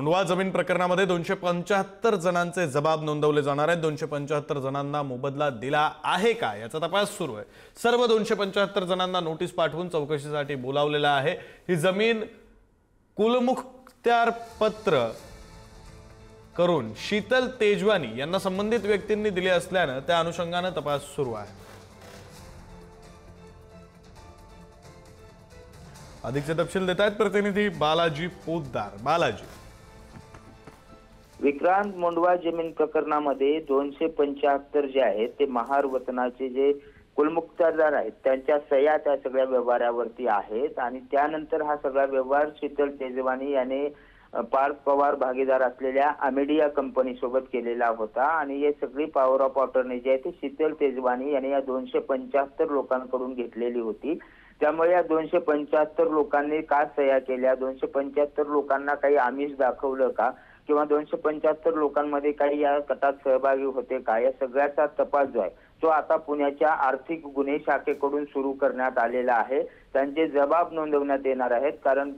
मुंडवा जमीन प्रकरणामध्ये 275 जणांचे जबाब नोंदवले जाणार आहेत। 275 जणांना मोबदला दिला आहे का याचा तपास सुरू आहे। सर्व 275 जणांना नोटीस पाठवून चौकशीसाठी बोलावलेला आहे। ही जमीन कुलमुखत्यार पत्र करून शीतल तेजवानी यांना संबंधित व्यक्तींनी दिले असल्याने त्या अनुषंगाने तपास सुरू आहे। अधिकचे तपशील देत आहेत प्रतिनिधी बालाजी पोद्दार। बालाजी, विक्रांत, मुंडवा जमीन प्रकरणामध्ये 275 जे आहेत ते महार वतनाचे जे कुलमुखत्यारदार आहेत त्यांच्या सह्या त्या सगळ्या व्यवहारावरती आहेत आणि त्यानंतर हा सगळा व्यवहार शीतल तेजवानी याने पार्थ पवार भागीदार असलेल्या अमेडिया कंपनी सोबत केलेला होता आणि हे सगळी पॉवर ऑफ अटॉर्नी जी आहे ती शीतल तेजवानी याने या 275 लोकांकडून घेतलेली होती। त्यामुळे या 275 लोकांनी का सह्या केल्या, 275 लोकांना काही आमिष दाखवलं का किंवा 275 लोकांमध्ये काही या कटात सहभागी होते का, या सगळ्याचा तपास जो आहे तो आता पुण्याच्या आर्थिक गुन्हे शाखेकडून सुरू करण्यात आलेला आहे। त्यांचे जबाब नोंदवण्यात येणार आहेत कारण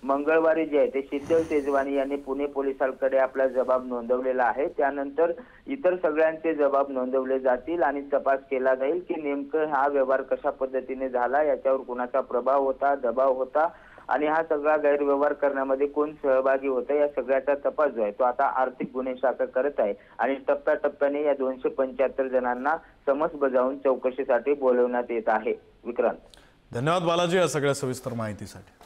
मंगळवारी जे आहे ते शीतल तेजवानी यांनी पुणे पोलिसांकडे आपला जबाब नोंदवलेला आहे। त्यानंतर इतर सगळ्यांचे जबाब नोंदवले जातील आणि तपास केला जाईल की नेमकं हा व्यवहार कशा पद्धतीने झाला, याच्यावर कोणाचा प्रभाव होता, दबाव होता आणि हा सगळा गैरव्यवहार करण्यामध्ये कोण सहभागी होतं, या सगळ्याचा तपास जो आहे तो आता आर्थिक गुन्हे शाखा करत आहे आणि टप्प्याटप्प्याने या 275 जणांना समन्स बजावून चौकशीसाठी बोलवण्यात येत आहे। विक्रांत, धन्यवाद बालाजी या सगळ्या सविस्तर माहितीसाठी।